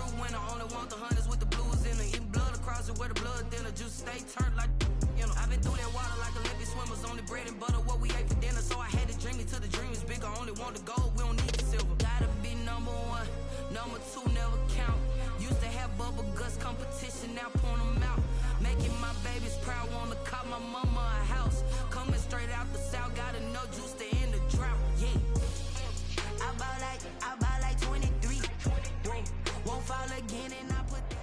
true winner. Only want the hunters with the blues in her. Eating blood across it where the blood thinner. Juice stay turned like, you know. I've been through that water like Olympic swimmers. Only bread and butter what we ate for dinner. So I had to dream it till the dream is bigger. Only want the gold, we don't need the silver. Gotta be number one, number two never count. Used to have bubble guts competition, now point them out. Making my babies proud, wanna cop my mama a house. Coming straight out the south, gotta know juice to end the drought. Yeah. I bought like 23. Won't fall again and I put that.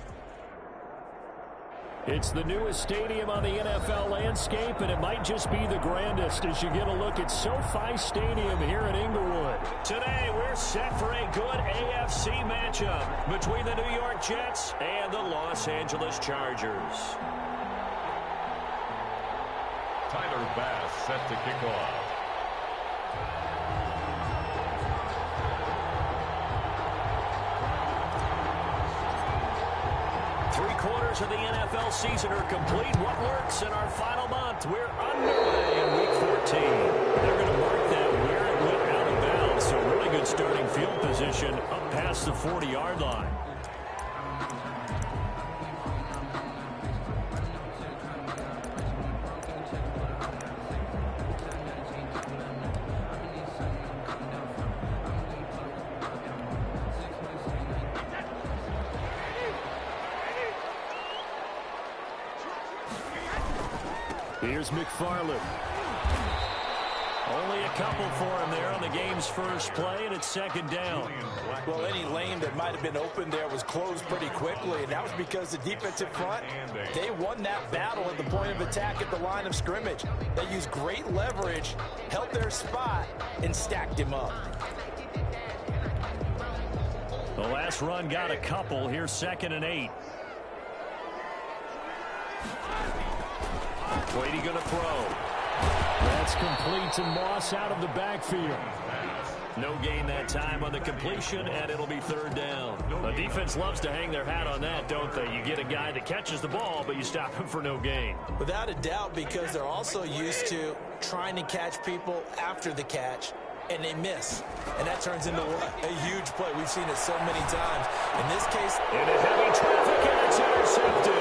It's the newest stadium on the NFL landscape, and it might just be the grandest as you get a look at SoFi Stadium here in Inglewood. Today, we're set for a good AFC matchup between the New York Jets and the Los Angeles Chargers. Tyler Bass set to kick off. Three-quarters of the NFL season are complete. What works in our final month? We're underway in Week 14. They're going to mark that where it went out of bounds. So really good starting field position up past the 40-yard line. Here's McFarland. Only a couple for him there on the game's first play, and it's second down. Well, any lane that might have been open there was closed pretty quickly, and that was because the defensive front, they won that battle at the point of attack at the line of scrimmage. They used great leverage, held their spot, and stacked him up. The last run got a couple. Here's 2nd and 8. Brady going to throw. That's complete to Moss out of the backfield. No gain that time on the completion, and it'll be third down. The defense loves to hang their hat on that, don't they? You get a guy that catches the ball, but you stop him for no gain. Without a doubt, because they're also used to trying to catch people after the catch, and they miss. And that turns into what? A huge play. We've seen it so many times. In this case, into heavy traffic, and it's intercepted.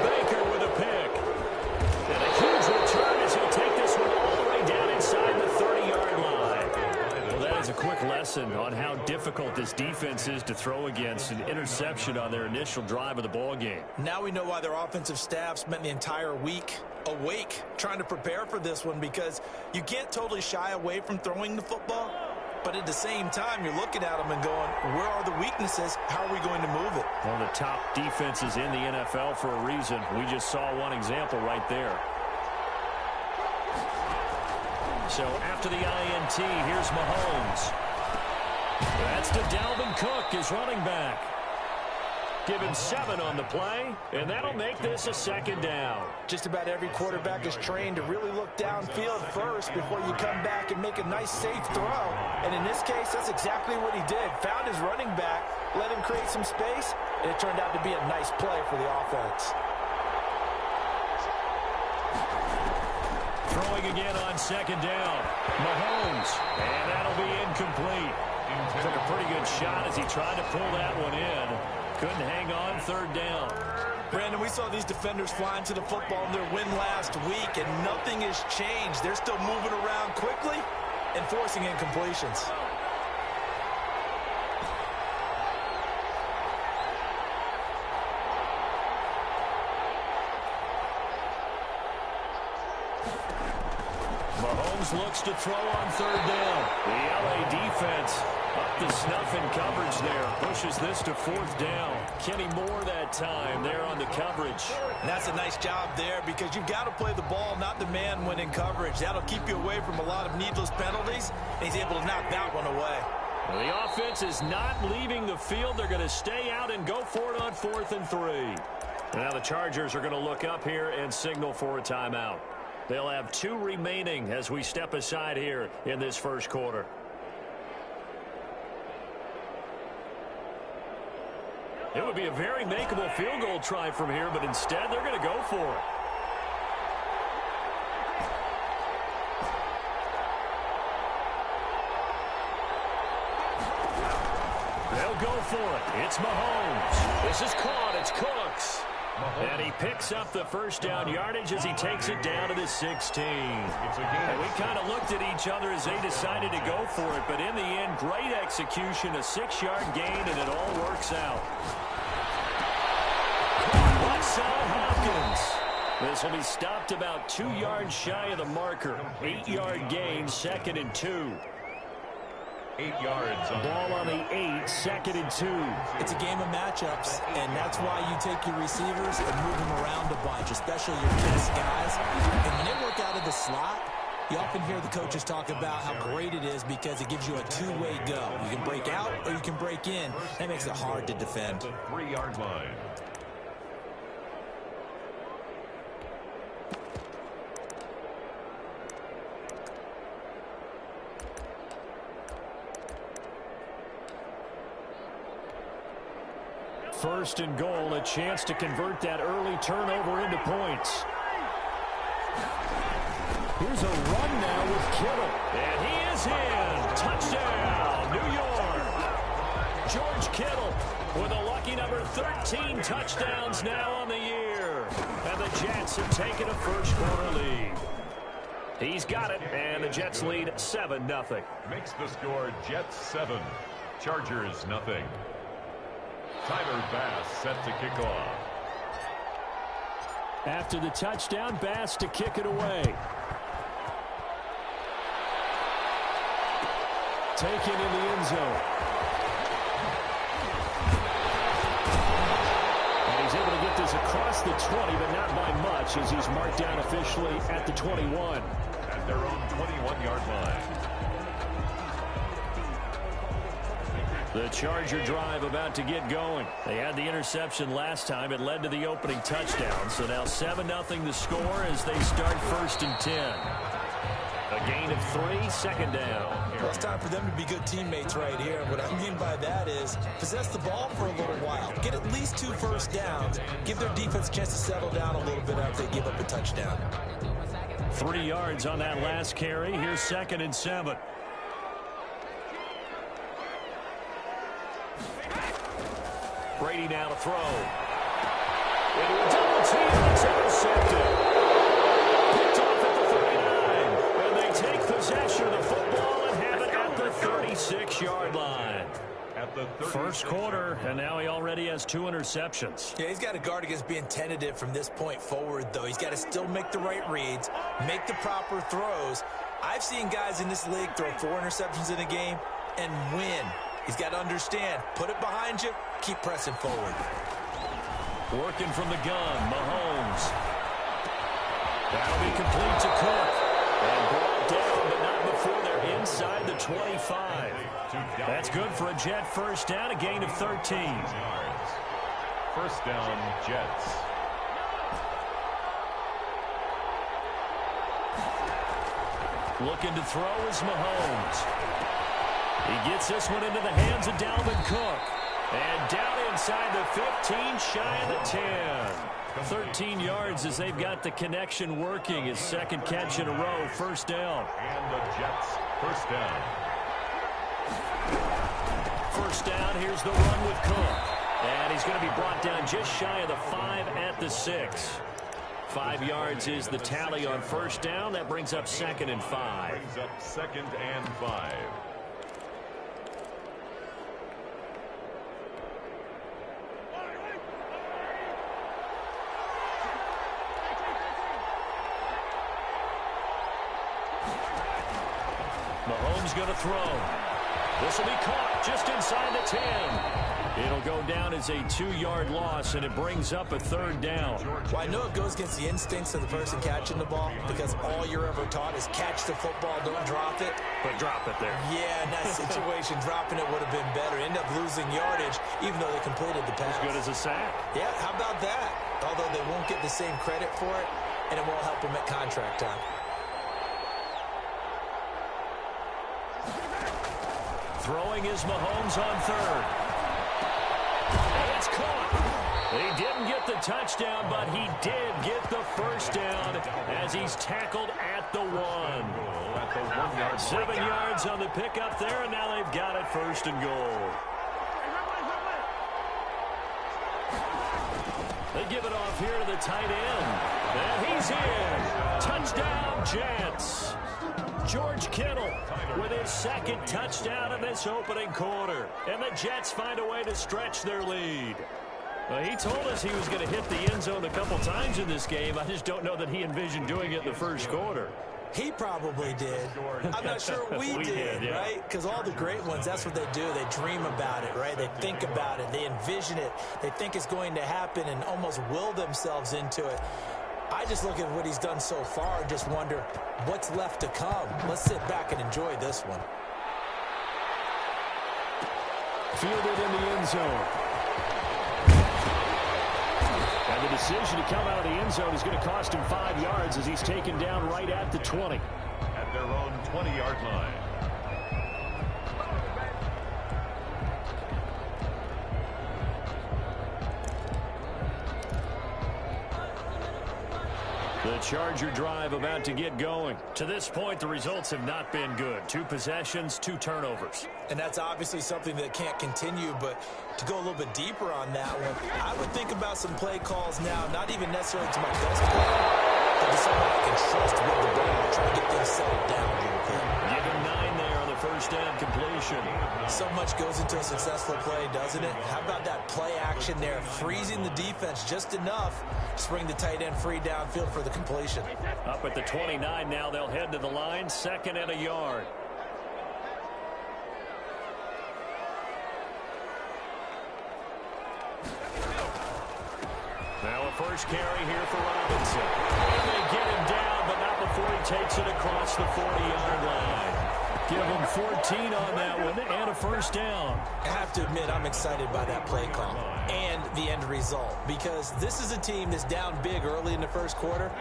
Baker with a pick. And a huge return as he'll take this one all the way down inside the 30-yard line. Well, that is a quick lesson on how difficult this defense is to throw against. An interception on their initial drive of the ball game. Now we know why their offensive staff spent the entire week awake trying to prepare for this one, because you can't totally shy away from throwing the football. But at the same time, you're looking at them and going, where are the weaknesses? How are we going to move it? One of the top defenses in the NFL for a reason. We just saw one example right there. So after the INT, here's Mahomes. That's to Dalvin Cook, his running back. Give him 7 on the play, and that'll make this a second down. Just about every quarterback is trained to really look downfield first before you come back and make a nice, safe throw. And in this case, that's exactly what he did. Found his running back, let him create some space, and it turned out to be a nice play for the offense. Throwing again on second down. Mahomes, and that'll be incomplete. Took a pretty good shot as he tried to pull that one in. Couldn't hang on, third down. Brandon, we saw these defenders flying to the football in their win last week, and nothing has changed. They're still moving around quickly and forcing incompletions. Mahomes looks to throw on third down. The LA defense up to snuff in coverage there. Pushes this to 4th down. Kenny Moore that time there on the coverage. And that's a nice job there, because you've got to play the ball, not the man when in coverage. That'll keep you away from a lot of needless penalties, and he's able to knock that one away. Well, the offense is not leaving the field. They're going to stay out and go for it on 4th and 3. Now the Chargers are going to look up here and signal for a timeout. They'll have 2 remaining as we step aside here in this first quarter. It would be a very makeable field goal try from here, but instead they're going to go for it. They'll go for it. It's Mahomes. This is caught. It's Cooks. And he picks up the first down yardage as he takes it down to the 16. And we kind of looked at each other as they decided to go for it. But in the end, great execution, a 6-yard gain, and it all works out. Watson Hopkins. This will be stopped about 2 yards shy of the marker. 8-yard gain, 2nd and 2. 8 yards. Ball on the 8, 2nd and 2. It's a game of matchups, and that's why you take your receivers and move them around a bunch, especially your best guys. And when they work out of the slot, you often hear the coaches talk about how great it is because it gives you a two-way go. You can break out or you can break in. That makes it hard to defend. The 3-yard line. First and goal, a chance to convert that early turnover into points. Here's a run now with Kittle. And he is in. Touchdown, New York. George Kittle with a lucky number 13 touchdowns now on the year. And the Jets have taken a first-quarter lead. He's got it, and the Jets lead 7-0. Makes the score Jets 7, Chargers 0. Tyler Bass set to kick off. After the touchdown, Bass to kick it away. Taken in the end zone. And he's able to get this across the 20, but not by much as he's marked down officially at the 21. At their own 21-yard line. The Charger drive about to get going. They had the interception last time. It led to the opening touchdown. So now 7-0 the score as they start 1st and 10. A gain of 3, 2nd down. Well, it's time for them to be good teammates right here. What I mean by that is possess the ball for a little while. Get at least 2 first downs. Give their defense a chance to settle down a little bit after they give up a touchdown. 3 yards on that last carry. Here's 2nd and 7. Brady now to throw. Into a double team. It's intercepted. Picked off at the 39. And they take possession of the football and have it at the 36-yard line. At the First quarter, and now he already has 2 interceptions. Yeah, he's got to guard against being tentative from this point forward, though. He's got to still make the right reads, make the proper throws. I've seen guys in this league throw 4 interceptions in a game and win. He's got to understand, put it behind you, keep pressing forward. Working from the gun, Mahomes. That'll be complete to Cook. And brought down, but not before they're inside the 25. That's good for a Jet first down, a gain of 13. yards. First down, Jets. Looking to throw is Mahomes. He gets this one into the hands of Dalvin Cook. And down inside the 15, shy of the 10. 13 yards as they've got the connection working. His 2nd catch in a row, first down. And the Jets, first down. First down, here's the run with Cook. And he's going to be brought down just shy of the 5 at the 6. 5 yards is the tally on first down. That brings up 2nd and 5. Brings up 2nd and 5. Mahomes going to throw. This will be caught just inside the 10. It'll go down as a 2-yard loss, and it brings up a 3rd down. Well, I know it goes against the instincts of the person catching the ball because all you're ever taught is catch the football, don't drop it. But drop it there. Yeah, in that situation, dropping it would have been better. End up losing yardage, even though they completed the pass. As good as a sack. Yeah, how about that? Although they won't get the same credit for it, and it won't help them at contract time. Throwing is Mahomes on 3rd. And it's caught. He didn't get the touchdown, but he did get the first down as he's tackled at the 1. At the 1 yard 7 yards on the pickup there, and now they've got it 1st and goal. give it off here to the tight end. And he's in. Touchdown, Jets. George Kittle with his second touchdown in this opening quarter. And the Jets find a way to stretch their lead. Well, he told us he was going to hit the end zone a couple times in this game. I just don't know that he envisioned doing it in the first quarter. He probably did. I'm not sure we did, yeah. Right? Because all the great ones, that's what they do. They dream about it, right? They think about it. They envision it. They think it's going to happen and almost will themselves into it. I just look at what he's done so far and just wonder what's left to come. Let's sit back and enjoy this one. Fielded in the end zone. And the decision to come out of the end zone is going to cost him 5 yards as he's taken down right at the 20. At their own 20-yard line. The Charger drive about to get going. To this point, the results have not been good. 2 possessions, 2 turnovers. And that's obviously something that can't continue, but to go a little bit deeper on that one, I would think about some play calls now, not even necessarily to my best player, but to someone I can trust with the ball, try to get things settled down a little bit. Give him 9 there on the first down completion. So much goes into a successful play, doesn't it? How about that play action there, freezing the defense just enough to bring the tight end free downfield for the completion. Up at the 29 now, they'll head to the line, 2nd and a yard. Now a first carry here for Robinson. And they get him down, but not before he takes it across the 40-yard line. Give him 14 on that one and a first down. I have to admit, I'm excited by that play call and the end result because this is a team that's down big early in the first quarter,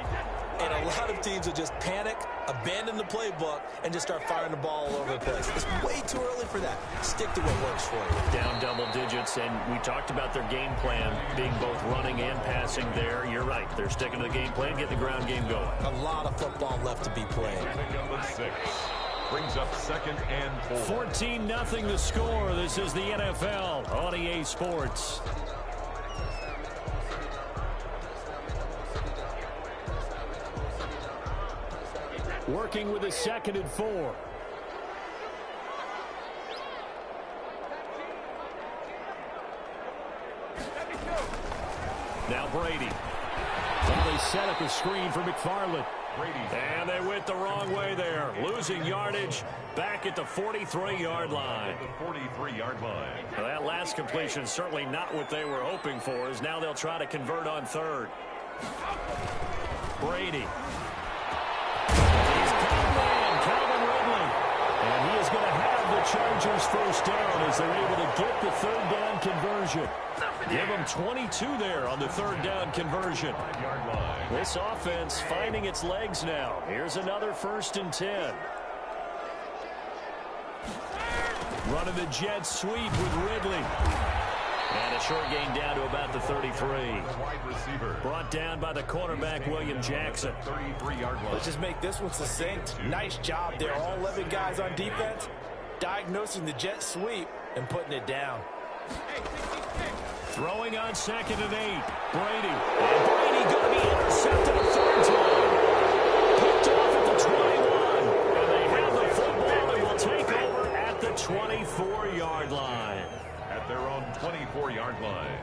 and a lot of teams will just panic, abandon the playbook, and just start firing the ball all over the place. It's way too early for that. Stick to what works for you. Down double digits, and we talked about their game plan being both running and passing there. You're right. They're sticking to the game plan, getting the ground game going. A lot of football left to be played. Number 6. Brings up 2nd and 4. 14-0 the score. This is the NFL on EA Sports. Working with a 2nd and 4. Now Brady. Well, they set up a screen for McFarland. And they went the wrong way there. Losing yardage back at the 43-yard line. The 43-yard line. Well, that last completion certainly not what they were hoping for, as now they'll try to convert on 3rd. Brady. He's got Calvin Ridley. And he is going to have the Chargers first down as they're able to get the 3rd down conversion. Give them 22 there on the 3rd down conversion. This offense finding its legs now. Here's another 1st and 10. Running the jet sweep with Ridley. And a short gain down to about the 33. Wide receiver. Brought down by the cornerback, William Jackson. 33-yard line. Let's just make this one succinct. Nice job there. All 11 guys on defense diagnosing the jet sweep and putting it down. Throwing on 2nd and 8. Brady. And Brady going to be intercepted a 3rd time. Picked off at the 21. And they have the football and will take over at the 24-yard line. At their own 24-yard line.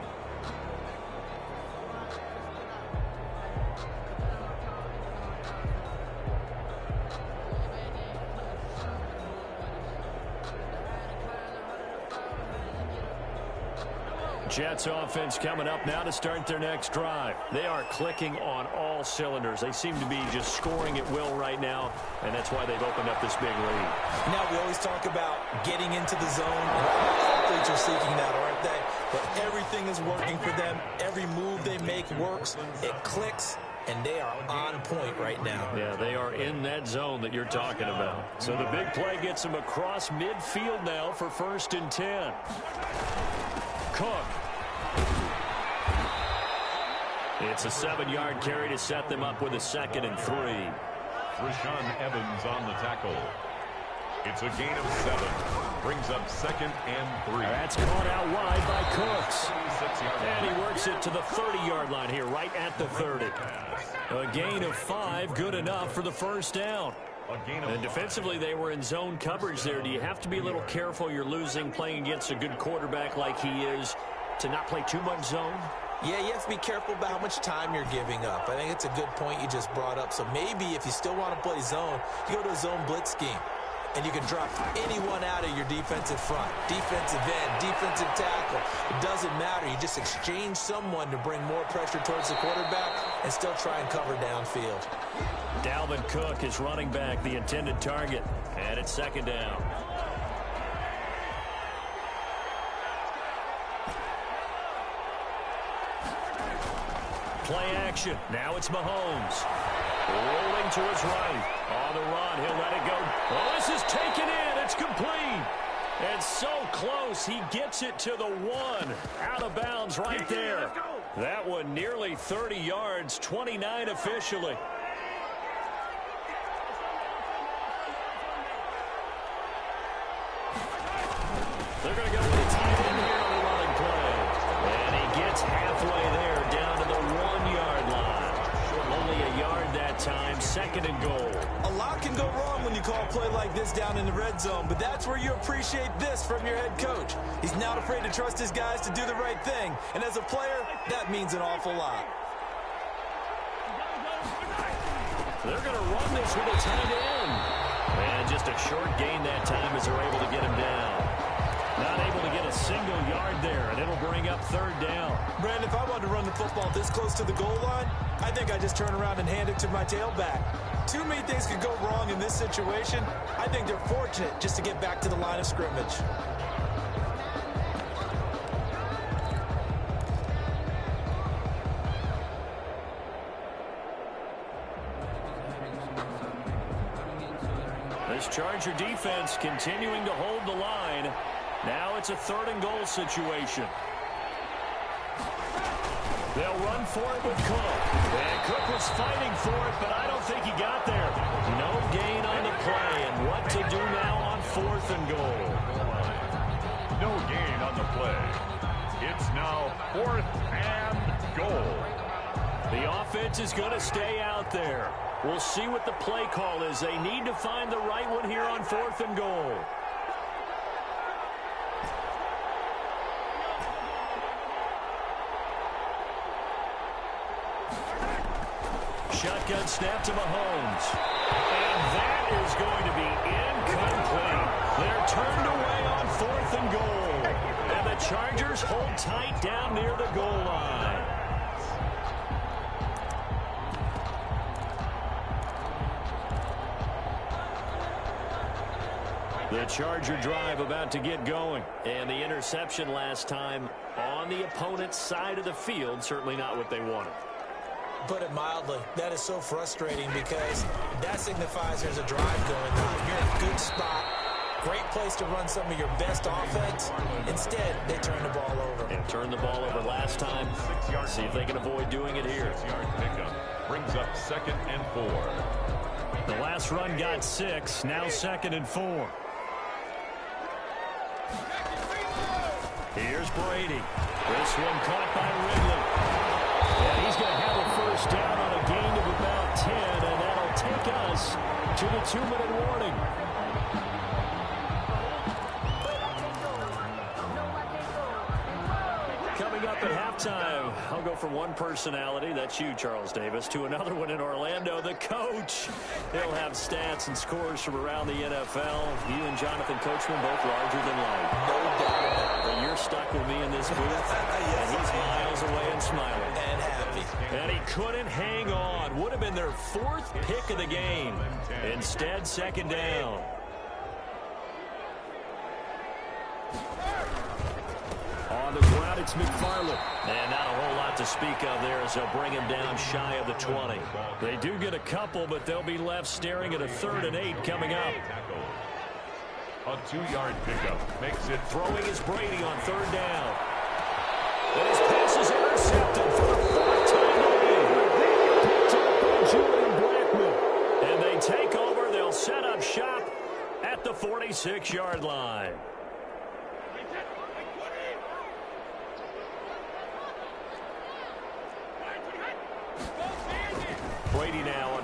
Jets offense coming up now to start their next drive. They are clicking on all cylinders. They seem to be just scoring at will right now, and that's why they've opened up this big lead. Now, we always talk about getting into the zone, and all athletes are seeking that, aren't they? But everything is working for them. Every move they make works. It clicks, and they are on point right now. Yeah, they are in that zone that you're talking about. So the big play gets them across midfield now for 1st and 10. Cook. It's a 7-yard carry to set them up with a 2nd and 3. Rashaan Evans on the tackle. It's a gain of 7. Brings up 2nd and 3. That's caught out wide by Cooks. And he works it to the 30-yard line here, right at the 30. A gain of 5, good enough for the first down. And defensively, they were in zone coverage there. Do you have to be a little careful? You're losing, playing against a good quarterback like he is, to not play too much zone? Yeah, you have to be careful about how much time you're giving up. I think it's a good point you just brought up. So maybe if you still want to play zone, you go to a zone blitz scheme. And you can drop anyone out of your defensive front, defensive end, defensive tackle. It doesn't matter. You just exchange someone to bring more pressure towards the quarterback and still try and cover downfield. Dalvin Cook is running back, the intended target. And it's second down. Play action. Now it's Mahomes. Rolling to his right. On the run. He'll let it go. Oh, this is taken in. It's complete. And so close. He gets it to the 1. Out of bounds right there. That one nearly 30 yards. 29 officially. They're going to go with a tight end here on the running play. And he gets halfway there down to the 1-yard line. Only a yard that time, second and goal. A lot can go wrong when you call a play like this down in the red zone, but that's where you appreciate this from your head coach. He's not afraid to trust his guys to do the right thing, and as a player, that means an awful lot. They're going to run this with a tight end. And just a short gain that time as they're able to get him down. Not able to get a single yard there, and it'll bring up third down. Brandon, if I wanted to run the football this close to the goal line, I think I just turn around and hand it to my tailback. Too many things could go wrong in this situation. I think they're fortunate just to get back to the line of scrimmage. This Charger defense continuing to hold the line. Now it's a third and goal situation. They'll run for it with Cook. And Cook was fighting for it, but I don't think he got there. No gain on the play. And what to do now on fourth and goal? No gain on the play. It's now 4th and goal. The offense is going to stay out there. We'll see what the play call is. They need to find the right one here on 4th and goal. Shotgun snap to Mahomes. And that is going to be incomplete. They're turned away on 4th and goal. And the Chargers hold tight down near the goal line. The Charger drive about to get going. And the interception last time on the opponent's side of the field, certainly not what they wanted. Put it mildly, that is so frustrating because that signifies there's a drive going on. You're in a good spot, great place to run some of your best offense. Instead, they turn the ball over. And turned the ball over last time. See if they can avoid doing it here. 6-yard pickup brings up 2nd and 4. The last run got 6, now 2nd and 4. Here's Brady. This one caught by Ridley. And he's going to have a first down on a gain of about 10, and that'll take us to the 2-minute warning. Coming up at halftime, I'll go from one personality, that's you, Charles Davis, to another one in Orlando, the coach. He'll have stats and scores from around the NFL. You and Jonathan Coachman both larger than life. No doubt about it. But you're stuck with me in this booth, and he's miles away and smiling. And happy. And he couldn't hang on. Would have been their 4th pick of the game. Instead, 2nd down. On the ground, it's McFarland. And not a whole lot to speak of there as they'll bring him down shy of the 20. They do get a couple, but they'll be left staring at a 3rd and 8 coming up. A 2-yard pickup makes it. Throwing is Brady on 3rd down. And his pass is intercepted for the 4th time today. Picked up by Julian Blackmon. And they take over. They'll set up shop at the 46-yard line.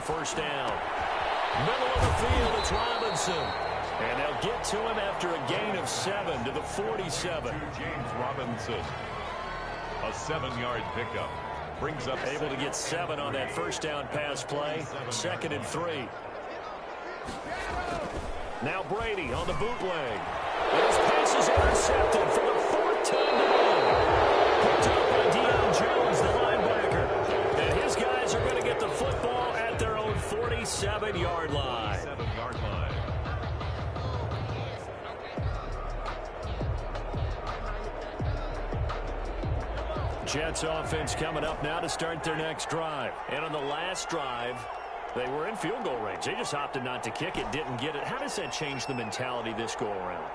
first down. Middle of the field, it's Robinson. And they'll get to him after a gain of 7 to the 47. James Robinson. A 7-yard pickup. Brings up able to get 7 on that first down pass play. 2nd and 3. Now Brady on the bootleg. And his pass is intercepted for the 4th time today. Picked up by Deion Jones, the linebacker. And his guys are going to get the football at their own 47-yard line. 7-yard line. Jets offense coming up now to start their next drive. And on the last drive, they were in field goal range. They just opted not to kick it, didn't get it. How does that change the mentality this go-around?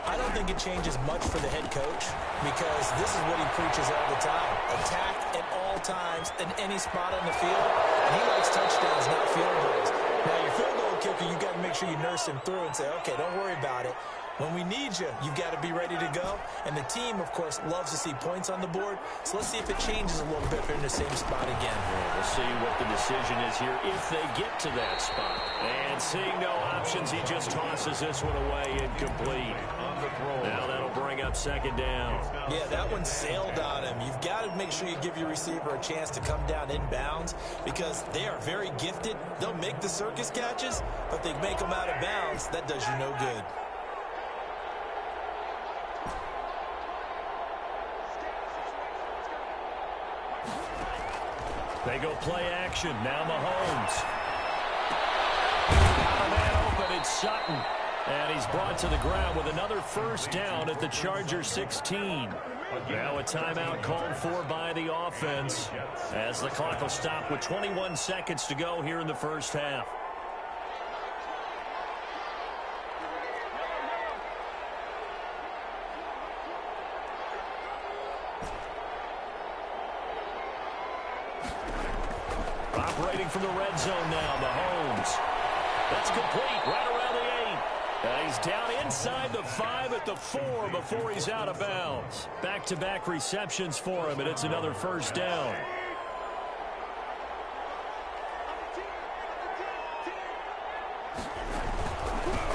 I don't think it changes much for the head coach because this is what he preaches all the time. Attack at all times in any spot on the field. And he likes touchdowns, not field goals. Now, your field goal kicker, you got to make sure you nurse him through and say, okay, don't worry about it. When we need you, you've got to be ready to go. And the team, of course, loves to see points on the board. So let's see if it changes a little bit if they're in the same spot again. Yeah, we'll see what the decision is here if they get to that spot. And seeing no options, he just tosses this one away incomplete. Now that'll bring up 2nd down. Yeah, that one sailed on him. You've got to make sure you give your receiver a chance to come down inbounds because they are very gifted. They'll make the circus catches, but they make them out of bounds. That does you no good. They go play action. Now Mahomes. Got a man open. It's Sutton. And he's brought to the ground with another first down at the Chargers 16. Now a timeout called for by the offense as the clock will stop with 21 seconds to go here in the first half. Operating from the red zone now, Mahomes. That's complete right around the 8. And he's down inside the 5 at the 4 before he's out of bounds. Back-to-back receptions for him, and it's another first down.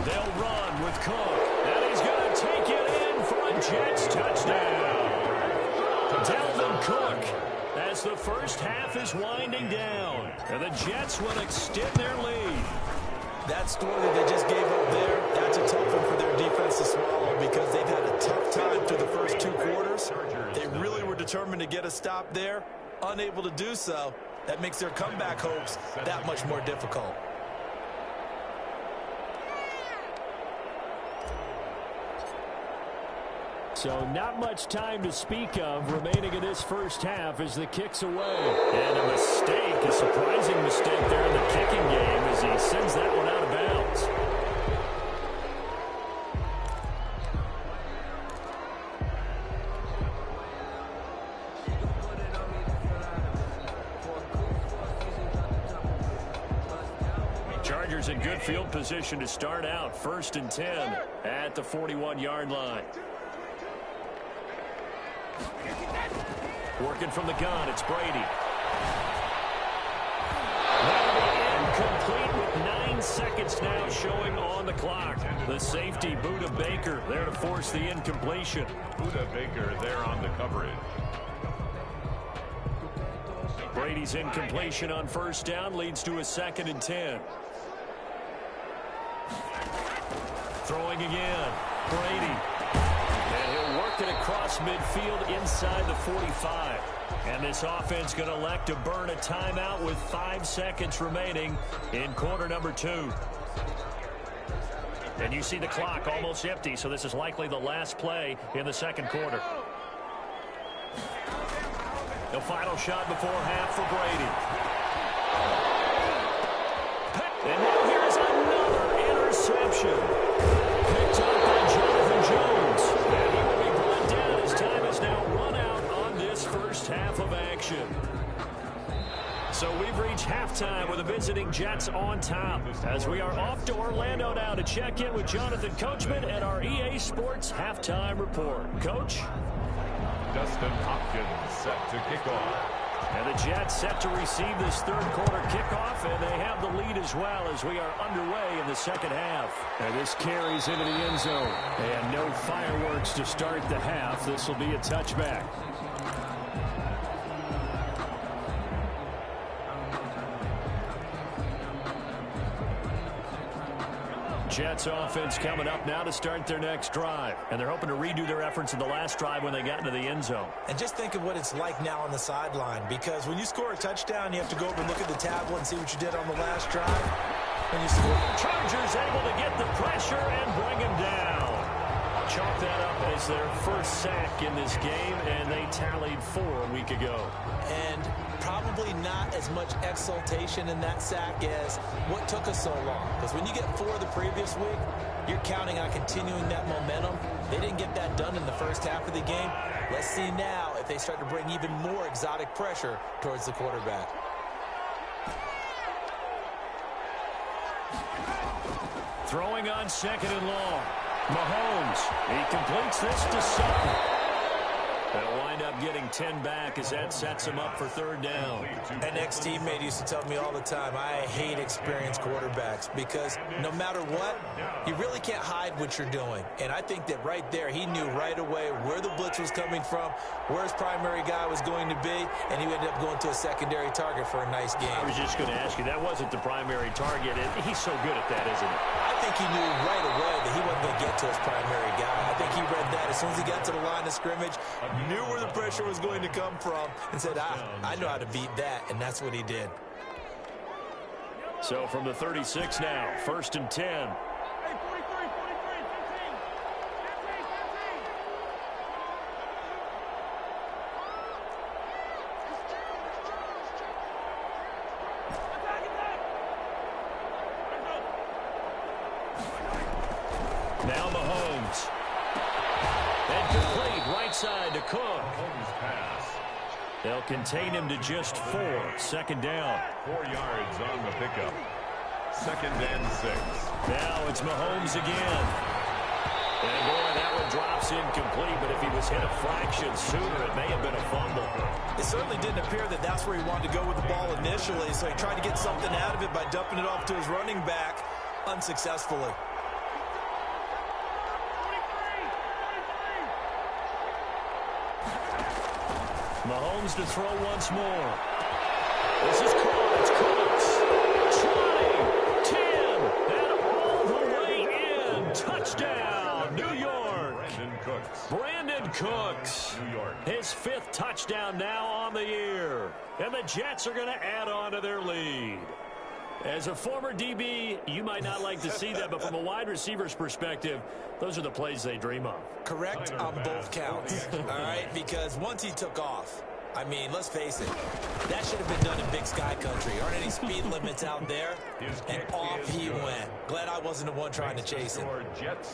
They'll run with Cook. And he's going to take it in for a Jets touchdown. Delvin Cook. As the first half is winding down, and the Jets will extend their lead. That story that they just gave up there, that's a tough one for their defense to swallow because they've had a tough time through the first 2 quarters. They really were determined to get a stop there, unable to do so. That makes their comeback hopes that much more difficult. So not much time to speak of remaining in this first half as the kick's away. And a mistake, a surprising mistake there in the kicking game as he sends that one out of bounds. Chargers in good field position to start out. 1st and 10 at the 41-yard line. Working from the gun, it's Brady. Incomplete with 9 seconds now showing on the clock. The safety, Budda Baker, there to force the incompletion. Budda Baker there on the coverage. Brady's incompletion on first down leads to a 2nd and 10. Throwing again, Brady. And he'll work it across midfield inside the 45. And this offense going to elect to burn a timeout with 5 seconds remaining in quarter number 2. And you see the clock almost empty, so this is likely the last play in the 2nd quarter. The final shot before half for Brady. And now here's another interception. Picked up by Jonathan Jones. And he will be brought down as time is now run out on this first half of action. So we've reached halftime with the visiting Jets on top as we are off to Orlando now to check in with Jonathan Coachman and our EA Sports Halftime Report. Coach? Dustin Hopkins set to kick off. And the Jets set to receive this third quarter kickoff, and they have the lead as well as we are underway in the second half. And this carries into the end zone. And no fireworks to start the half. This will be a touchback. Jets offense coming up now to start their next drive. And they're hoping to redo their efforts in the last drive when they got into the end zone. And just think of what it's like now on the sideline, because when you score a touchdown, you have to go over and look at the tablet and see what you did on the last drive. When you score, Chargers able to get the pressure and bring him down. Chalk that up as their first sack in this game, and they tallied 4 a week ago. And probably not as much exultation in that sack as what took us so long. Because when you get 4 the previous week, you're counting on continuing that momentum. They didn't get that done in the first half of the game. Let's see now if they start to bring even more exotic pressure towards the quarterback. Throwing on second and long. Mahomes, he completes this to Sutton. They'll wind up getting 10 back as that sets him up for third down. An ex-teammate used to tell me all the time, I hate experienced quarterbacks because no matter what, you really can't hide what you're doing. And I think that right there, he knew right away where the blitz was coming from, where his primary guy was going to be, and he ended up going to a secondary target for a nice game. I was just going to ask you, that wasn't the primary target. He's so good at that, isn't he? I think he knew right away that he wasn't going to get to his primary guy. I think he read that as soon as he got to the line of scrimmage, knew where the pressure was going to come from, and said, I know how to beat that, and that's what he did. So from the 36 now, 1st and 10. Now Mahomes. And complete right side to Cook. They'll contain him to just 4. 2nd down. 4 yards on the pickup. 2nd and 6. Now it's Mahomes again. And boy, that one drops incomplete, but if he was hit a fraction sooner, it may have been a fumble. It certainly didn't appear that that's where he wanted to go with the ball initially, so he tried to get something out of it by dumping it off to his running back unsuccessfully. Mahomes to throw once more. This is caught. It's Cooks. 20, 10, and all the way in. Touchdown, New York. Brandon Cooks. Brandon Cooks. New York. His 5th touchdown now on the year. And the Jets are going to add on to their lead. As a former DB, you might not like to see that, but from a wide receiver's perspective, those are the plays they dream of. Correct on both counts, all right? Because once he took off, I mean, let's face it, that should have been done in Big Sky Country. Aren't any speed limits out there? And off he went. Glad I wasn't the one trying to chase him.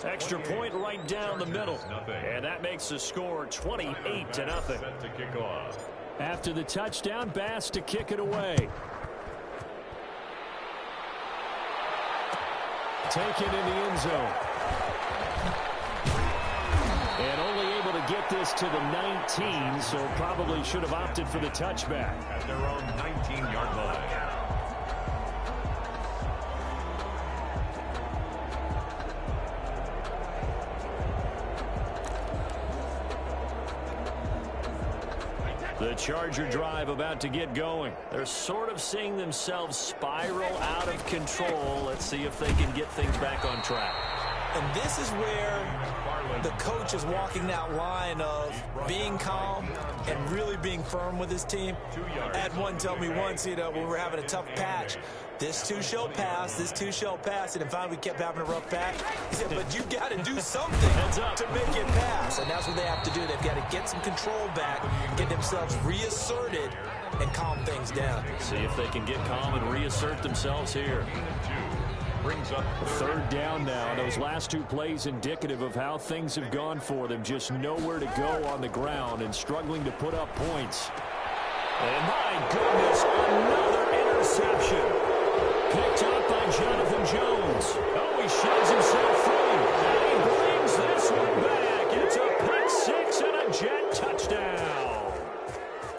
Extra point right down the middle. And that makes the score 28-0. Set to kick off. After the touchdown, Bass to kick it away. Taken in the end zone. And only able to get this to the 19, so probably should have opted for the touchback. At their own 19-yard line. The Charger drive about to get going. They're sort of seeing themselves spiral out of control. Let's see if they can get things back on track. And this is where the coach is walking that line of being calm and really being firm with his team. I had one tell me once, you know, when we were having a tough patch, this too shall pass, this too shall pass. And finally we kept having a rough patch. He said, but you got to do something to make it pass. And that's what they have to do. They've got to get some control back, get themselves reasserted, and calm things down. See if they can get calm and reassert themselves here. Brings up 3rd down now. Those last 2 plays indicative of how things have gone for them. Just nowhere to go on the ground and struggling to put up points. And my goodness, another interception. Picked up by Jonathan Jones. Oh, he shoves himself free. And he brings this one back. It's a pick 6 and a Jet touchdown.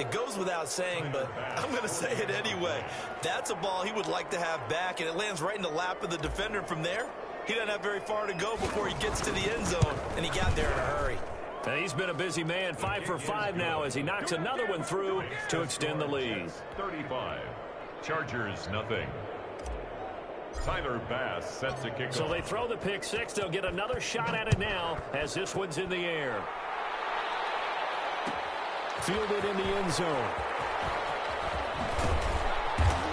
It goes without saying, but I'm going to say it anyway. That's a ball he would like to have back, and it lands right in the lap of the defender. From there, he doesn't have very far to go before he gets to the end zone, and he got there in a hurry. And he's been a busy man, 5 for 5 now as he knocks another one through to extend the lead. 35. Chargers, nothing. Tyler Bass set to kick off. So they throw the pick six. They'll get another shot at it now as this one's in the air. Fielded in the end zone.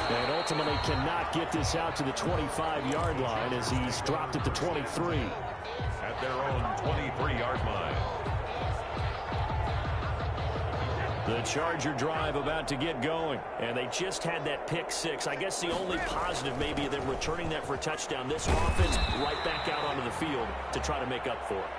And ultimately cannot get this out to the 25-yard line as he's dropped at the 23. At their own 23-yard line. The Charger drive about to get going, and they just had that pick six. I guess the only positive maybe them returning that for a touchdown. This offense right back out onto the field to try to make up for it.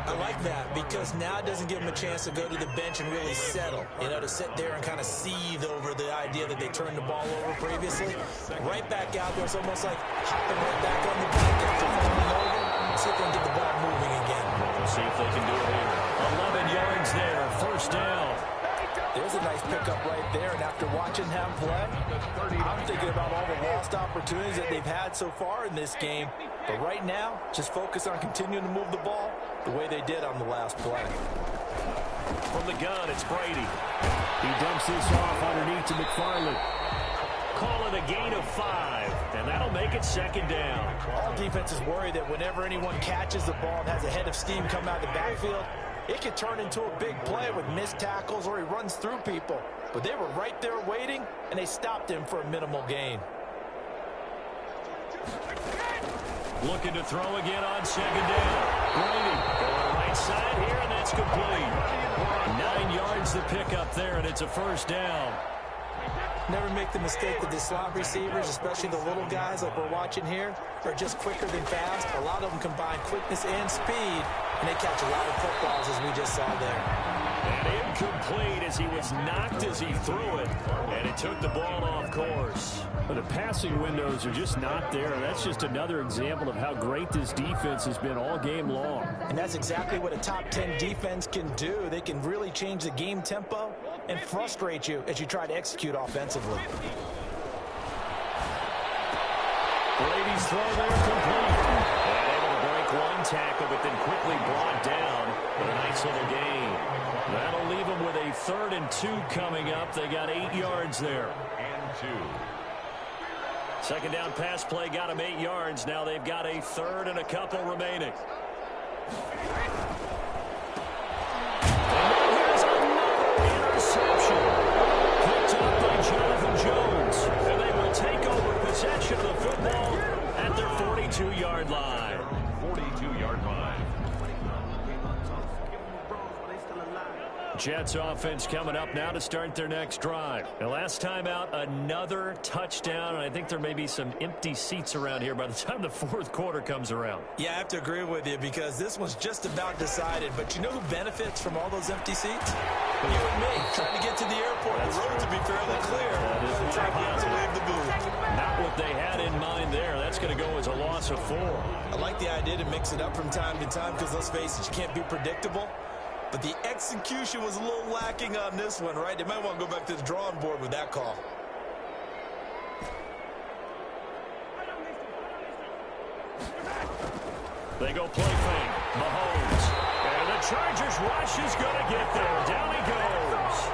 I like that because now it doesn't give them a chance to go to the bench and really settle, to sit there and kind of seethe over the idea that they turned the ball over previously. Right back out there, it's almost like hopping right back on the back after falling over. See if they can get the ball moving again. We'll see if they can do it here. 11 yards there, first down. There's a nice pickup right there, and after watching him play, I'm thinking about all the lost opportunities that they've had so far in this game. But right now, just focus on continuing to move the ball the way they did on the last play. From the gun, it's Brady. He dumps this off underneath to McFarland. Call it a gain of 5, and that'll make it second down. All defenses worry that whenever anyone catches the ball and has a head of steam come out of the backfield, it could turn into a big play with missed tackles or he runs through people. But they were right there waiting, and they stopped him for a minimal gain. Looking to throw again on second down. Brady going right side here, and that's complete. 9 yards to pick up there, and it's a first down. Never make the mistake that the slot receivers, especially the little guys like we're watching here, are just quicker than fast. A lot of them combine quickness and speed, and they catch a lot of footballs as we just saw there. And incomplete as he was knocked as he threw it, and it took the ball off course. But the passing windows are just not there. That's just another example of how great this defense has been all game long. And that's exactly what a top 10 defense can do. They can really change the game tempo and frustrate you as you try to execute offensively. Brady's throw there complete. And able to break one tackle, but then quickly brought down with a nice little gain. That'll leave them with a 3rd and 2 coming up. They got 8 yards there. And 2. Second down pass play got them 8 yards. Now they've got a 3rd and a couple remaining. And now here's another interception. Picked up by Jonathan Jones. And they will take over possession of the football at their 42-yard line. 42-yard line. Jets offense coming up now to start their next drive. The last time out, another touchdown, and I think there may be some empty seats around here by the time the 4th quarter comes around. Yeah, I have to agree with you because this one's just about decided. But you know who benefits from all those empty seats? You and me, trying to get to the airport. The road to be fairly clear. Trying not to leave the booth. Not what they had in mind there. That's going to go as a loss of 4. I like the idea to mix it up from time to time because, let's face it, you can't be predictable. But the execution was a little lacking on this one, right? They might want to go back to the drawing board with that call. They go play fake. Mahomes. And the Chargers rush is going to get there. Down he goes.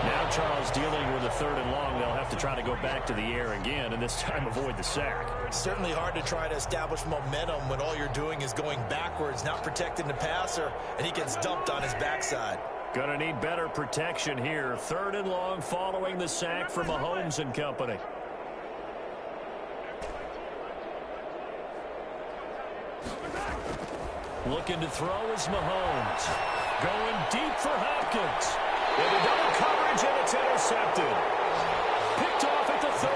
Now Charles dealing with a 3rd and long. They'll have to try to go back to the air again, and this time avoid the sack. It's certainly hard to try to establish momentum when all you're doing is going backwards, not protecting the passer, and he gets dumped on his backside. Going to need better protection here. 3rd and long following the sack from Mahomes and company. Looking to throw is Mahomes. Going deep for Hopkins. Into double coverage, and it's intercepted. Picked off at the 30.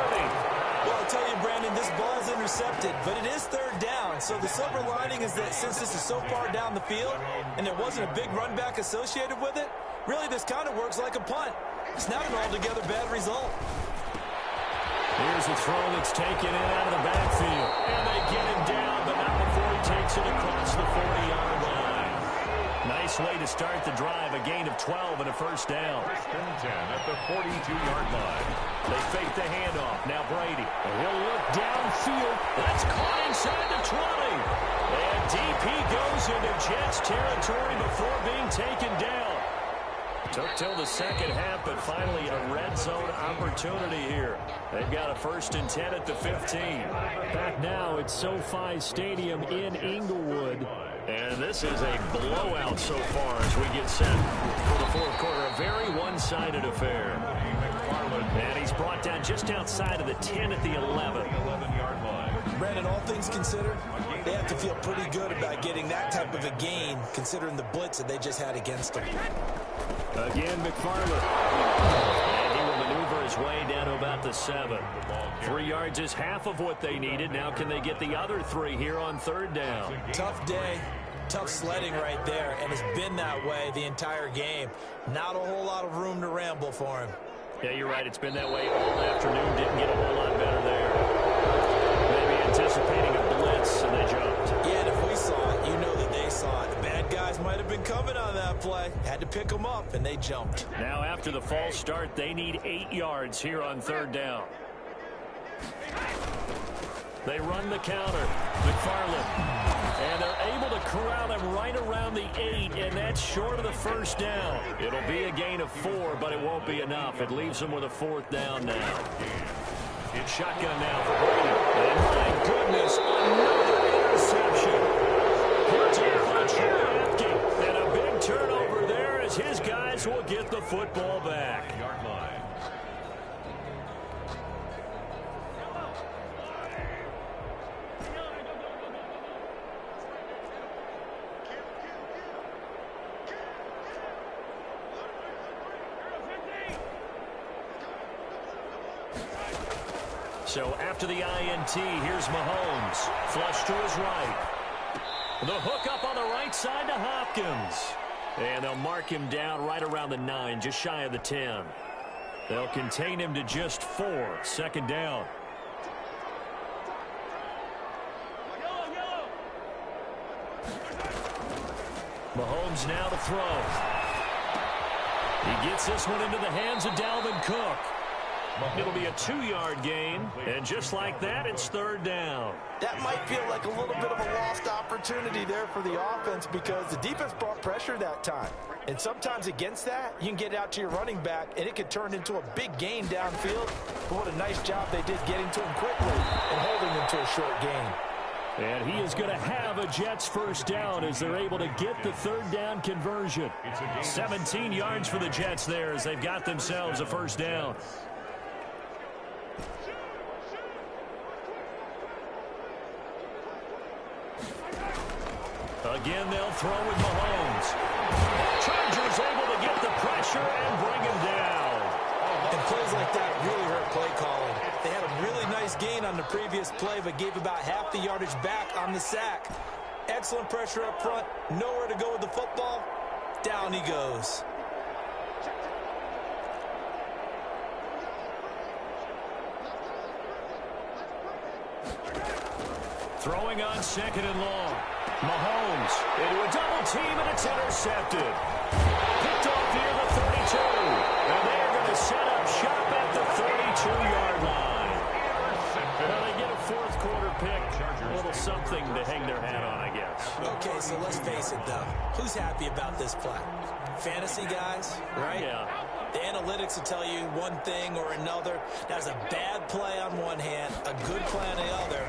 Well, I'll tell you, Brandon, this ball's intercepted, but it is 3rd down. So the silver lining is that since this is so far down the field and there wasn't a big run back associated with it, really this kind of works like a punt. It's not an altogether bad result. Here's a throw that's taken in out of the backfield. And they get him down, but not before he takes it across the 40-yard line. Nice way to start the drive. A gain of 12 and a first down. First and 10 at the 42-yard line. They fake the handoff. Now Brady. He'll look downfield. That's caught inside the 20. And DP goes into Jets territory before being taken down. Took till the second half, but finally a red zone opportunity here. They've got a first and 10 at the 15. Back now at SoFi Stadium in Inglewood. And this is a blowout so far as we get set for the fourth quarter. A very one-sided affair. And he's brought down just outside of the 10 at the 11-yard line. Brandon, all things considered, they have to feel pretty good about getting that type of a gain, considering the blitz that they just had against them. Again, McFarland. And he will maneuver his way down to about the 7. 3 yards is half of what they needed. Now can they get the other 3 here on third down? Tough day, tough sledding right there, and it's been that way the entire game. Not a whole lot of room to ramble for him. Yeah, you're right. It's been that way all afternoon. Didn't get a whole lot better there. Maybe anticipating a blitz, and they jumped. Yeah, and if we saw it, you know that they saw it. The bad guys might have been coming on that play. Had to pick them up, and they jumped. Now, after the false start, they need 8 yards here on third down. They run the counter. McFarland. And they're able to corral him right around the 8, and that's short of the first down. It'll be a gain of 4, but it won't be enough. It leaves them with a fourth down now. It's shotgun now for Brady. And my goodness, another interception. Here's Afke. And a big turnover there as his guys will get the football back. Yard line. So after the INT, here's Mahomes. Flush to his right. The hook up on the right side to Hopkins. And they'll mark him down right around the 9, just shy of the 10. They'll contain him to just 4. Second down. Mahomes now to throw. He gets this one into the hands of Dalvin Cook. It'll be a 2-yard gain, and just like that, it's third down. That might feel like a little bit of a lost opportunity there for the offense because the defense brought pressure that time. And sometimes against that, you can get out to your running back, and it could turn into a big gain downfield. But what a nice job they did getting to him quickly and holding him to a short gain. And he is going to have a Jets first down as they're able to get the third down conversion. 17 yards for the Jets there as they've got themselves a first down. Again, they'll throw with Mahomes. Chargers able to get the pressure and bring him down. And plays like that really hurt play calling. They had a really nice gain on the previous play, but gave about half the yardage back on the sack. Excellent pressure up front. Nowhere to go with the football. Down he goes. Throwing on second and long. Mahomes into a double team, and it's intercepted. Picked off here the 32. And they're going to set up shop at the 32-yard line. Well, they get a fourth quarter pick. A little something to hang their hat on, I guess. Okay, so let's face it, though. Who's happy about this play? Fantasy guys, right? Yeah. The analytics will tell you one thing or another. That's a bad play on one hand, a good play on the other.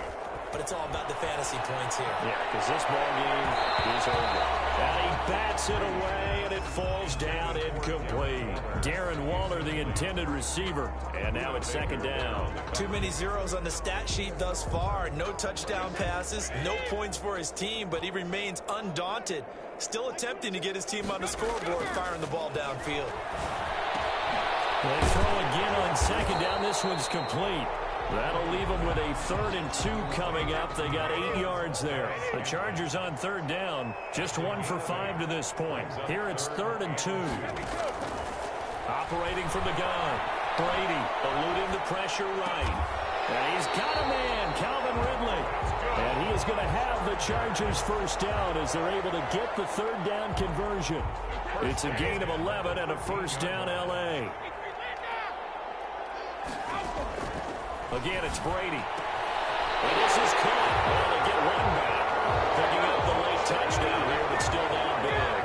But it's all about the fantasy points here. Yeah, because this ball game is over. And he bats it away, and it falls down incomplete. Darren Waller, the intended receiver. And now it's second down. Too many zeros on the stat sheet thus far. No touchdown passes, no points for his team, but he remains undaunted. Still attempting to get his team on the scoreboard, firing the ball downfield. They throw again on second down. This one's complete. That'll leave them with a 3rd and 2 coming up. They got 8 yards there. The Chargers on third down, just 1 for 5 to this point. Here it's 3rd and 2. Operating from the gun. Brady eluding the pressure right. And he's got a man, Calvin Ridley. And he is going to have the Chargers first down as they're able to get the third down conversion. It's a gain of 11 and a first down, L.A. Again, it's Brady. And this is caught. Well, they get one back. Picking up the late touchdown here, but still down big.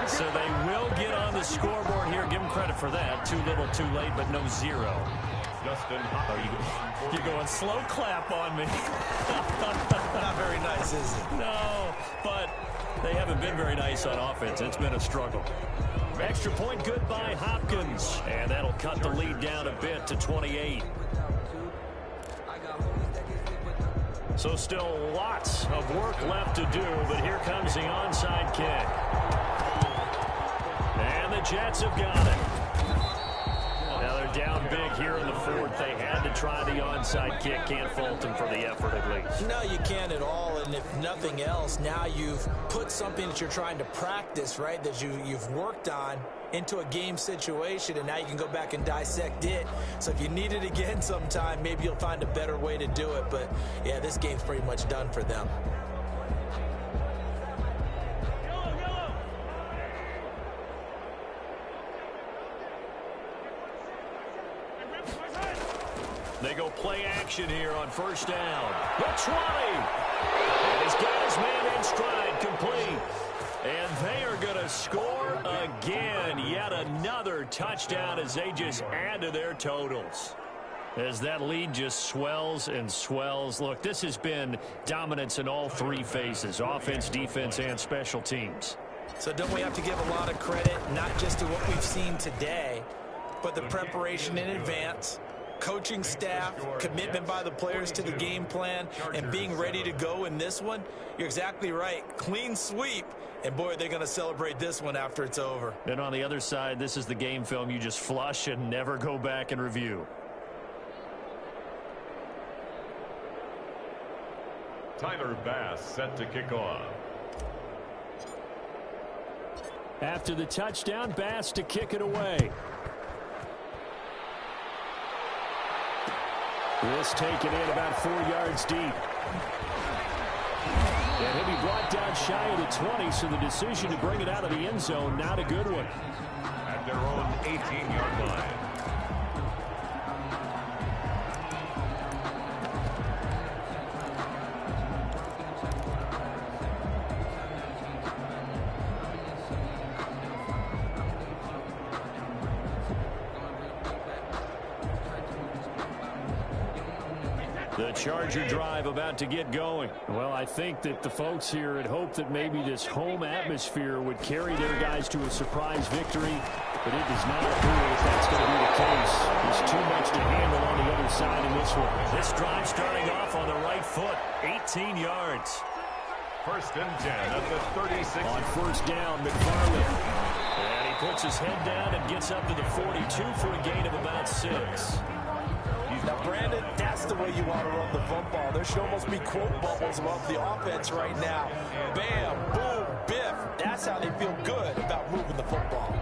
So they will get on the scoreboard here. Give them credit for that. Too little, too late, but no zero. Justin. You're going slow clap on me. Not very nice, is it? No, but they haven't been very nice on offense. It's been a struggle. Extra point good by Hopkins. And that'll cut the lead down a bit to 28. So still lots of work left to do, but here comes the onside kick. And the Jets have got it. Now they're down big here in the fourth. They had to try the onside kick. Can't fault them for the effort at least. No, you can't at all. And if nothing else, now you've put something that you're trying to practice, right, that you've worked on into a game situation, and now you can go back and dissect it. So if you need it again sometime, maybe you'll find a better way to do it. But, yeah, this game's pretty much done for them. They go play action here on first down. The 20. And he's got his man in stride, complete. And they are going to score again. Yet another touchdown as they just add to their totals. As that lead just swells and swells. Look, this has been dominance in all three phases. Offense, defense, and special teams. So don't we have to give a lot of credit, not just to what we've seen today, but the preparation in advance, coaching staff, commitment by the players to the game plan, and being ready to go in this one? You're exactly right. Clean sweep. And, boy, they're going to celebrate this one after it's over. And on the other side, this is the game film you just flush and never go back and review. Tyler Bass set to kick off. After the touchdown, Bass to kick it away. This taken in about 4 yards deep. And he'll be brought down shy of the 20, so the decision to bring it out of the end zone, not a good one. At their own 18-yard line. The Charger drive about to get going. Well, I think that the folks here had hoped that maybe this home atmosphere would carry their guys to a surprise victory, but it does not appear that that's going to be the case. There's too much to handle on the other side in this one. This drive starting off on the right foot, 18 yards. First and 10 at the 36. On first down, McFarland. And he puts his head down and gets up to the 42 for a gain of about 6. Now, Brandon, that's the way you want to run the football. There should almost be quote bubbles above the offense right now. Bam, boom, biff. That's how they feel good about moving the football.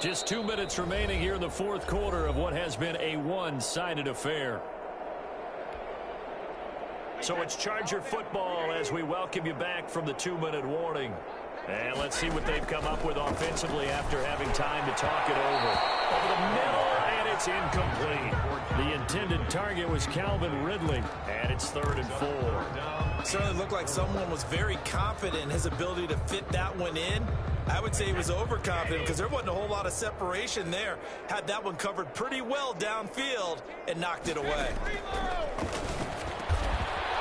Just 2 minutes remaining here in the fourth quarter of what has been a one-sided affair. So it's Charger football as we welcome you back from the 2-minute warning. And let's see what they've come up with offensively after having time to talk it over. Over the middle, and it's incomplete. The intended target was Calvin Ridley, and it's 3rd and 4. Certainly looked like someone was very confident in his ability to fit that one in. I would say he was overconfident because there wasn't a whole lot of separation there. Had that one covered pretty well downfield and knocked it away.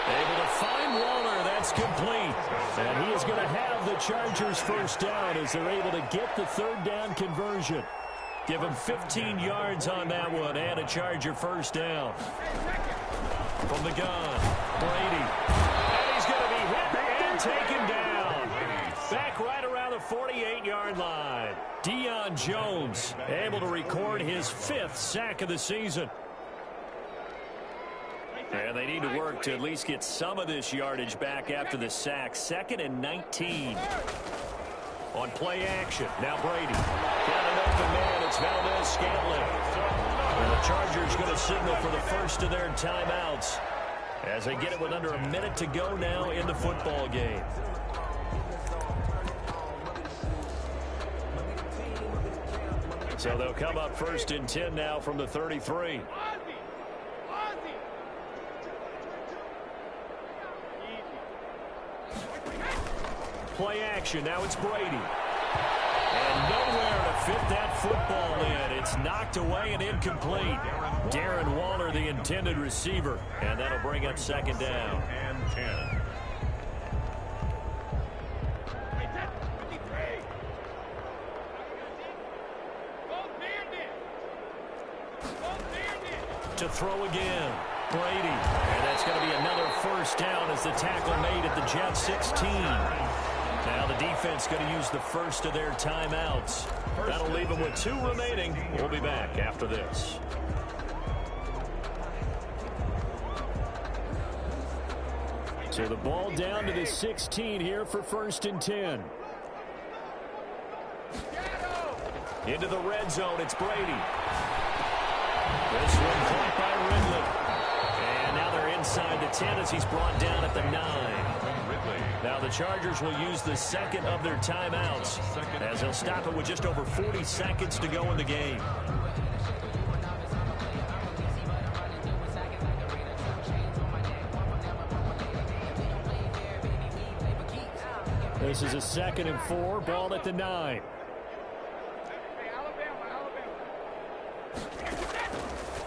Able to find Waller. That's complete. And he is going to have the Chargers first down as they're able to get the 3rd down conversion. Give him 15 yards on that one and a Charger first down. From the gun, Brady. And he's going to be hit and taken down. Back right around the 48-yard line. Deion Jones able to record his 5th sack of the season. And they need to work to at least get some of this yardage back after the sack. 2nd and 19. On play action, now Brady. Got an open man, it's Valdez-Scantling. And the Chargers going to signal for the first of their timeouts as they get it with under a minute to go now in the football game. So they'll come up 1st and 10 now from the 33. Play action, now it's Brady. And nowhere to fit that football in. It's knocked away and incomplete. Darren Waller, the intended receiver. And that'll bring up 2nd down. And 10. To throw again, Brady. And that's going to be another 1st down as the tackle made at the Jets 16. Now the defense going to use the first of their timeouts. That'll leave them with 2 remaining. We'll be back after this. So the ball down to the 16 here for 1st and 10. Into the red zone, it's Brady. This one caught by Ridley. And now they're inside the 10 as he's brought down at the 9. Now the Chargers will use the 2nd of their timeouts as they'll stop it with just over 40 seconds to go in the game. This is a 2nd and 4, ball at the 9.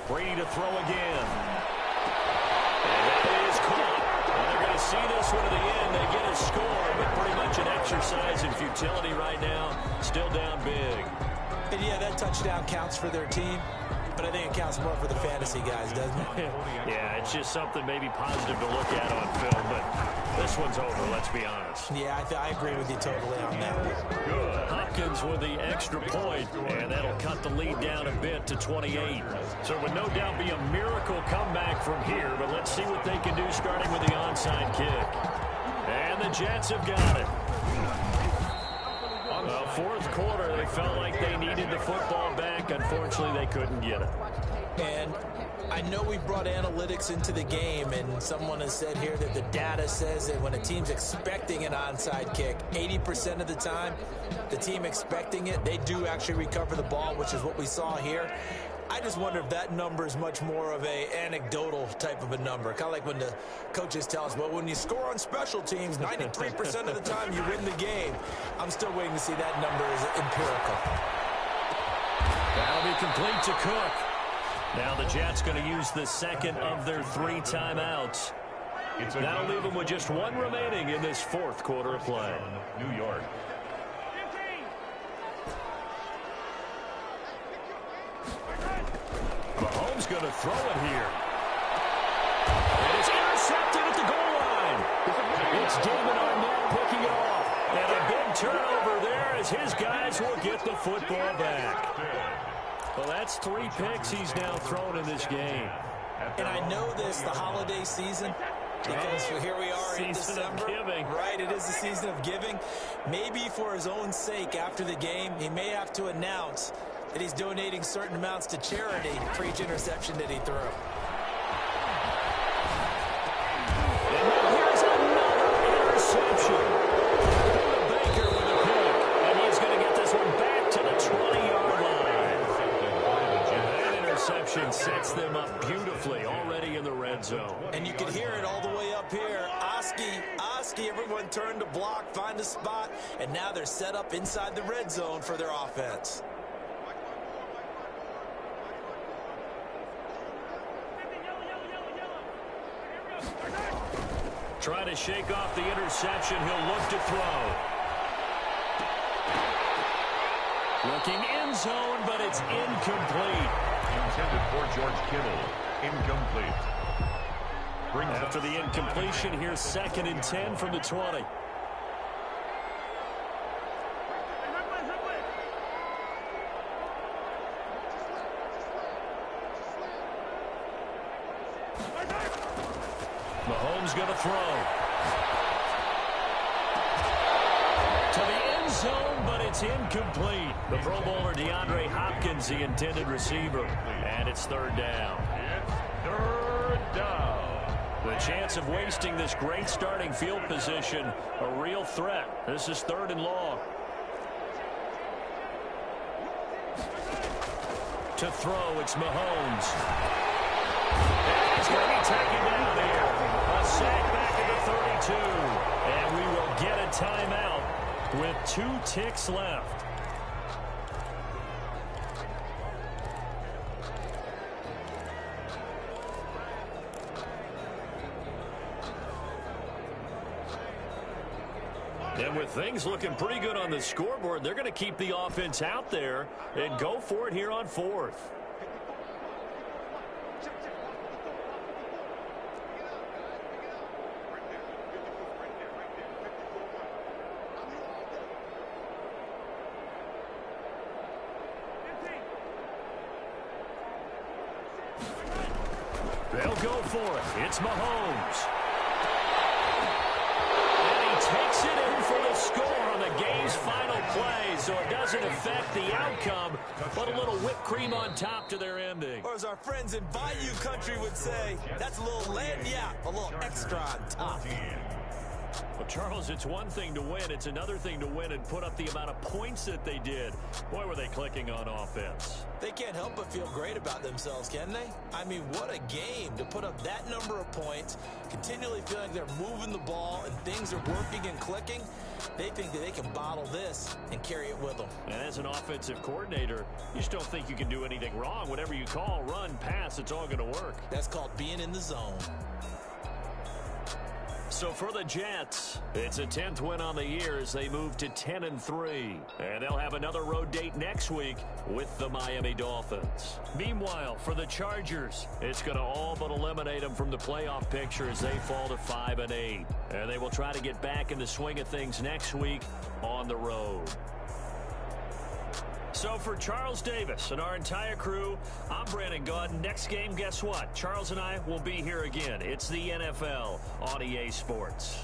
Brady to throw again. And that is caught. Well, they're going to see this one to the end. They get a score, but pretty much an exercise in futility right now. Still down big. And yeah, that touchdown counts for their team, but I think it counts more for the fantasy guys, doesn't it? Yeah, it's just something maybe positive to look at on film, but this one's over, let's be honest. Yeah, I agree with you totally on that one. Good. Hopkins with the extra point, and that'll cut the lead down a bit to 28. So it would no doubt be a miracle comeback from here, but let's see what they can do starting with the onside kick. And the Jets have got it. Well, 4th quarter, they felt like they needed the football back. Unfortunately, they couldn't get it. And I know we brought analytics into the game, and someone has said here that the data says that when a team's expecting an onside kick, 80% of the time, the team expecting it, they do actually recover the ball, which is what we saw here. I just wonder if that number is much more of a anecdotal type of a number. Kind of like when the coaches tell us, well, when you score on special teams, 93% of the time you win the game. I'm still waiting to see that number is empirical. That'll be complete to Cook. Now the Jets going to use the 2nd of their 3 timeouts. That'll leave them with just 1 remaining in this 4th quarter of play. New York. Mahomes going to throw it here. And it's intercepted at the goal line. It's David Arnett picking it off. And a big turnover there as his guys will get the football back. Well, that's 3 picks he's now thrown in this game. And I know this, the holiday season, because here we are in December. Right, it is the season of giving. Maybe for his own sake after the game, he may have to announce that he's donating certain amounts to charity for each interception that he threw. And here's another interception. Baker with a pick, and he's going to get this one back to the 20-yard line. That interception sets them up beautifully already in the red zone. And you can hear it all the way up here. Oski, everyone turned to block, find a spot, and now they're set up inside the red zone for their offense. Trying to shake off the interception. He'll look to throw. Looking end zone, but it's incomplete. Intended for George Kittle. Incomplete. After the incompletion, here's 2nd and 10 from the 20. Mahomes going to throw. To the end end zone, but it's incomplete. The Pro Bowler DeAndre Hopkins, the intended receiver. And it's third down. It's third down. The chance of wasting this great starting field position, a real threat. This is third and long. To throw, it's Mahomes. And he's going to be taken down here. A sack back at the 32. And we will get a timeout with 2 ticks left. And with things looking pretty good on the scoreboard, they're going to keep the offense out there and go for it here on 4th. They'll go for it. It's Mahomes. Takes it in for the score on the game's final play, so it doesn't affect the outcome, but a little whipped cream on top to their ending. Or as our friends in Bayou Country would say, that's a little lagniappe, a little extra on top. Well, Charles, it's one thing to win. It's another thing to win and put up the amount of points that they did. Boy, were they clicking on offense. They can't help but feel great about themselves, can they? I mean, what a game to put up that number of points, continually feeling like they're moving the ball and things are working and clicking. They think that they can bottle this and carry it with them. And as an offensive coordinator, you just don't think you can do anything wrong. Whatever you call, run, pass, it's all going to work. That's called being in the zone. So for the Jets, it's a 10th win on the year as they move to 10-3. And they'll have another road date next week with the Miami Dolphins. Meanwhile, for the Chargers, it's going to all but eliminate them from the playoff picture as they fall to 5-8. And they will try to get back in the swing of things next week on the road. So for Charles Davis and our entire crew, I'm Brandon Gaudin. Next game, guess what? Charles and I will be here again. It's the NFL on EA Sports.